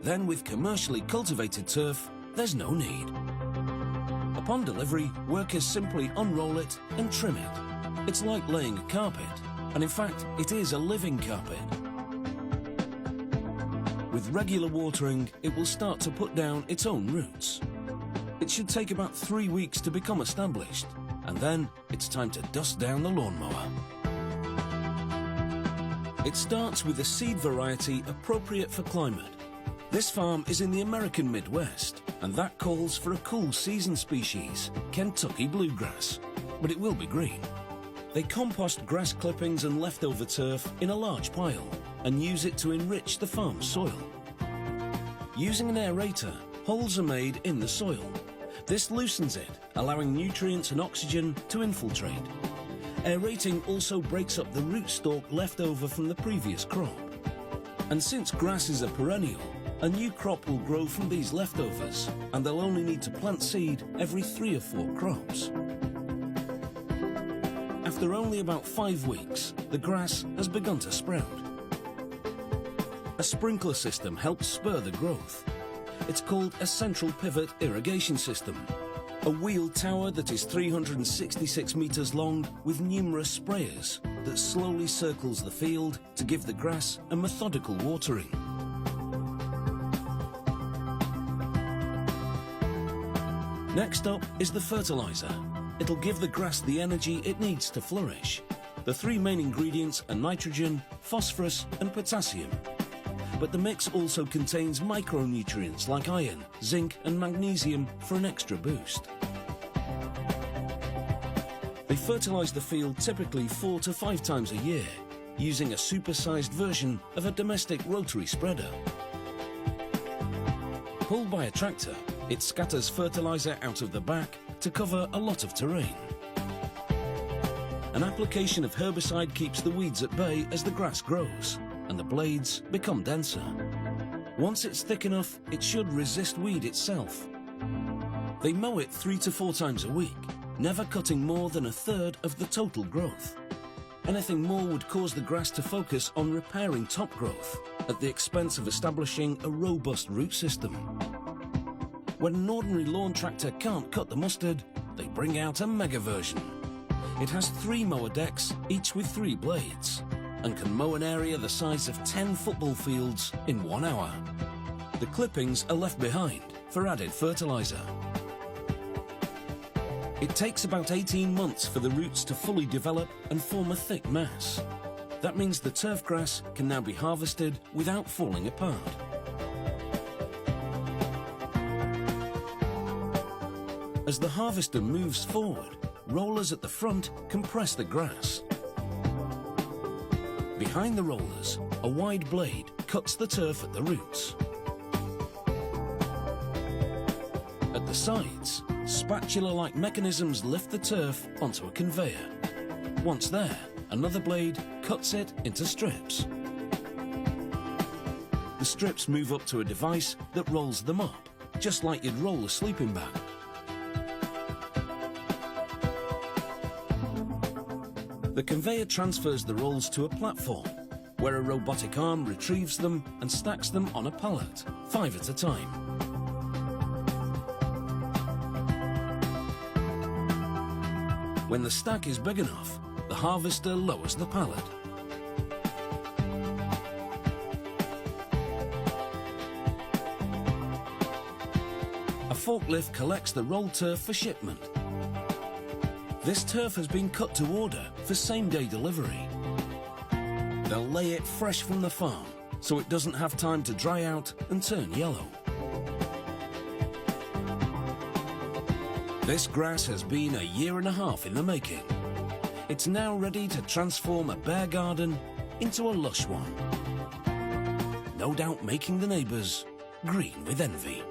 Then with commercially cultivated turf, there's no need. Upon delivery, workers simply unroll it and trim it. It's like laying a carpet, and in fact, it is a living carpet. With regular watering, it will start to put down its own roots. It should take about 3 weeks to become established, and then it's time to dust down the lawnmower. It starts with a seed variety appropriate for climate. This farm is in the American Midwest, and that calls for a cool season species, Kentucky bluegrass, but it will be green. They compost grass clippings and leftover turf in a large pile and use it to enrich the farm's soil. Using an aerator, holes are made in the soil. This loosens it, allowing nutrients and oxygen to infiltrate. Aerating also breaks up the rootstock left over from the previous crop. And since grass is a perennial, a new crop will grow from these leftovers, and they'll only need to plant seed every 3 or 4 crops. After only about 5 weeks, the grass has begun to sprout. A sprinkler system helps spur the growth. It's called a central pivot irrigation system, a wheeled tower that is 366 meters long with numerous sprayers that slowly circles the field to give the grass a methodical watering. Next up is the fertilizer. It'll give the grass the energy it needs to flourish. The 3 main ingredients are nitrogen, phosphorus and potassium. But the mix also contains micronutrients like iron, zinc and magnesium for an extra boost. They fertilize the field typically 4 to 5 times a year, using a supersized version of a domestic rotary spreader. Pulled by a tractor, it scatters fertilizer out of the back to cover a lot of terrain. An application of herbicide keeps the weeds at bay as the grass grows, and the blades become denser. Once it's thick enough, it should resist weed itself. They mow it 3 to 4 times a week, never cutting more than 1/3 of the total growth. Anything more would cause the grass to focus on repairing top growth at the expense of establishing a robust root system. When an ordinary lawn tractor can't cut the mustard, they bring out a mega version. It has 3 mower decks, each with 3 blades, and can mow an area the size of 10 football fields in 1 hour. The clippings are left behind for added fertilizer. It takes about 18 months for the roots to fully develop and form a thick mass. That means the turf grass can now be harvested without falling apart. As the harvester moves forward, rollers at the front compress the grass. Behind the rollers, a wide blade cuts the turf at the roots. At the sides, spatula-like mechanisms lift the turf onto a conveyor. Once there, another blade cuts it into strips. The strips move up to a device that rolls them up, just like you'd roll a sleeping bag. The conveyor transfers the rolls to a platform, where a robotic arm retrieves them and stacks them on a pallet, 5 at a time. When the stack is big enough, the harvester lowers the pallet. A forklift collects the rolled turf for shipment. This turf has been cut to order for same-day delivery. They'll lay it fresh from the farm, so it doesn't have time to dry out and turn yellow. This grass has been 1.5 years in the making. It's now ready to transform a bare garden into a lush one. No doubt making the neighbours green with envy.